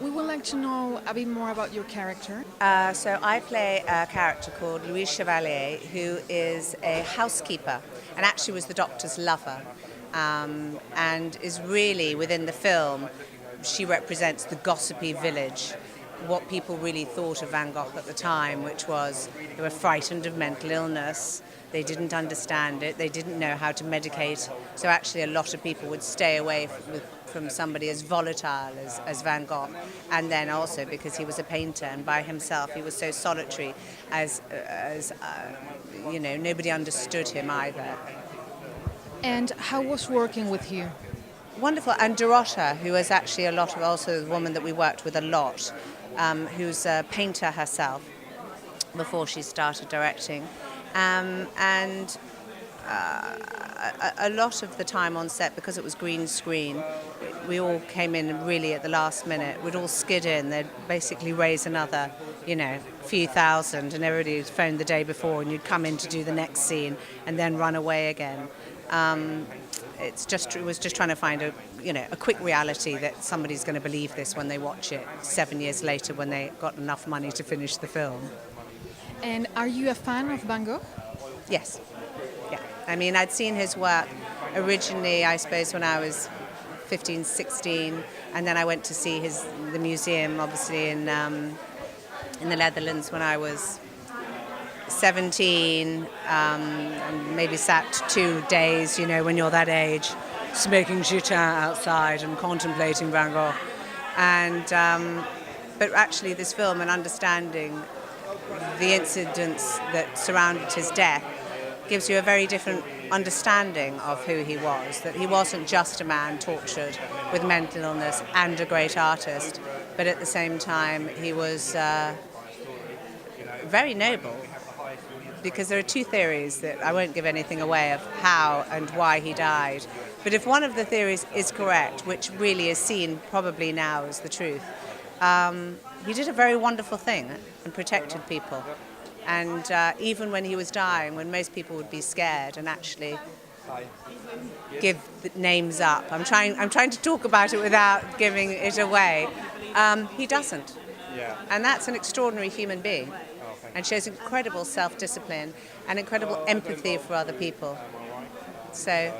We would like to know a bit more about your character. So I play a character called Louise Chevalier, who is a housekeeper and actually was the doctor's lover, and is really, within the film, she represents the gossipy village, what people really thought of Van Gogh at the time, which was they were frightened of mental illness, they didn't understand it, they didn't know how to medicate, so actually a lot of people would stay away from somebody as volatile as Van Gogh. And then also because he was a painter and by himself he was so solitary as nobody understood him either. And how was working with you? Wonderful. And Dorota, who is actually also the woman that we worked with a lot, who's a painter herself before she started directing. And a lot of the time on set, because it was green screen, we all came in really at the last minute. We'd all skid in. They'd basically raise another, few thousand, and everybody had phoned the day before, and you'd come in to do the next scene and then run away again. It was just trying to find a quick reality that somebody's going to believe this when they watch it 7 years later when they got enough money to finish the film. And are you a fan of Van Gogh? Yes. Yeah. I mean, I'd seen his work originally, I suppose, when I was 15, 16, and then I went to see the museum, obviously, in the Netherlands when I was 17, and maybe sat 2 days, when you're that age, smoking chicha outside and contemplating Van Gogh. And but actually this film and understanding the incidents that surrounded his death gives you a very different understanding of who he was, that he wasn't just a man tortured with mental illness and a great artist, but at the same time he was very noble. Because there are two theories that I won't give anything away of how and why he died. But if one of the theories is correct, which really is seen probably now as the truth, he did a very wonderful thing and protected people. And even when he was dying, when most people would be scared and actually give the names up, I'm trying to talk about it without giving it away. He doesn't, and that's an extraordinary human being. And shows incredible self-discipline and incredible empathy for other people. So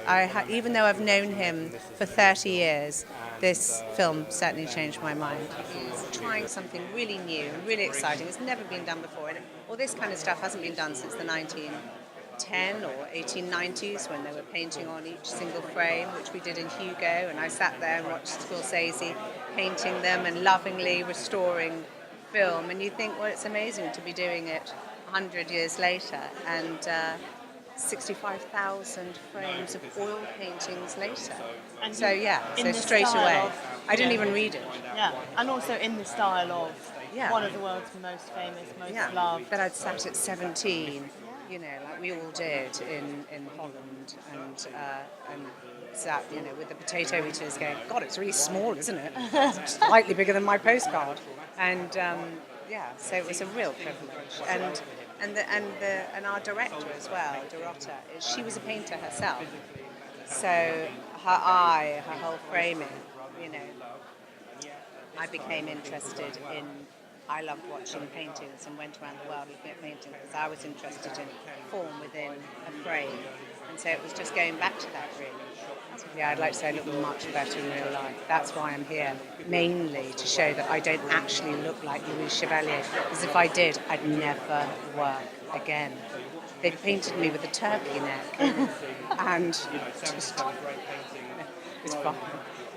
even though I've known him for 30 years, this film certainly changed my mind. It's trying something really new and really exciting. It's never been done before. And all this kind of stuff hasn't been done since the 1910 or 1890s when they were painting on each single frame, which we did in Hugo. And I sat there and watched Scorsese painting them and lovingly restoring film, and you think, well, it's amazing to be doing it 100 years later, and 65,000 frames of oil paintings later. And so straight away, I didn't even read it. Yeah, and also in the style of one of the world's most famous, most loved. That I'd sat at 17, like we all did in Holland, and sat, with the potato eaters going, God, it's really small, isn't it? It's slightly bigger than my postcard. And so it was a real privilege. And our director as well, Dorota, she was a painter herself. So her eye, her whole framing, I became interested in. I loved watching paintings and went around the world looking at paintings because I was interested in form within a frame. And so it was just going back to that, really. Yeah, I'd like to say I look much better in real life. That's why I'm here, mainly to show that I don't actually look like Louise Chevalier, because if I did, I'd never work again. They painted me with a turkey neck, and just, it's fun.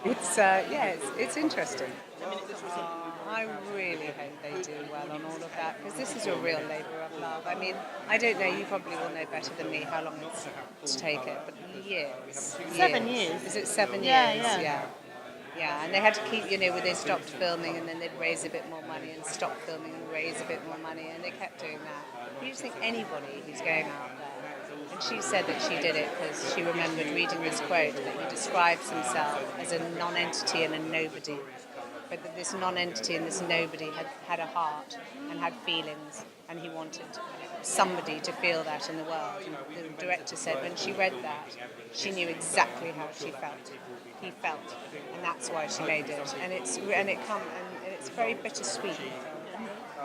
It's interesting. I really hope they do well on all of that, because this is a real labour of love. I mean, I don't know, you probably will know better than me how long it's to take it, but years. 7 years. Is it 7 years? Yeah, and they had to keep, when they stopped filming, and then they'd raise a bit more money and stop filming and raise a bit more money, and they kept doing that. You just think anybody who's going out there, and she said that she did it because she remembered reading this quote that he describes himself as a non-entity and a nobody. But that this non-entity and this nobody had a heart and had feelings, and he wanted somebody to feel that in the world. And the director said when she read that, she knew exactly how she felt. He felt, and that's why she made it. And it's It's very bittersweet.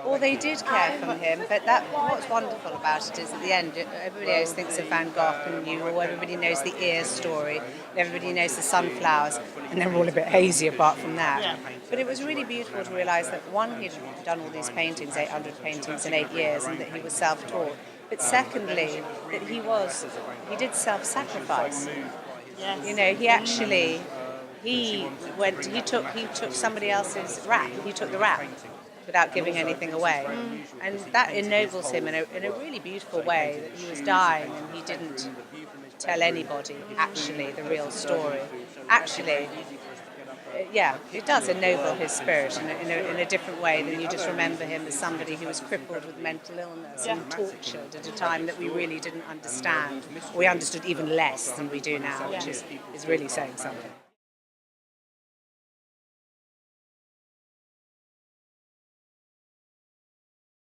Or they did care for him, but what's wonderful about it is at the end, everybody always thinks of Van Gogh and everybody knows the ear story, and everybody knows the sunflowers, and they're all a bit hazy apart from that. Yeah. But it was really beautiful to realise that one, he'd done all these paintings, 800 paintings in 8 years, and that he was self-taught. But secondly, that he did self-sacrifice. Yes. You know, he took somebody else's rap. He took the rap without giving anything away. And that ennobles him in a really beautiful way, that he was dying and he didn't tell anybody actually the real story. Actually, yeah, it does ennoble his spirit in a different way than you just remember him as somebody who was crippled with mental illness and tortured at a time that we really didn't understand. We understood even less than we do now, which is really saying something.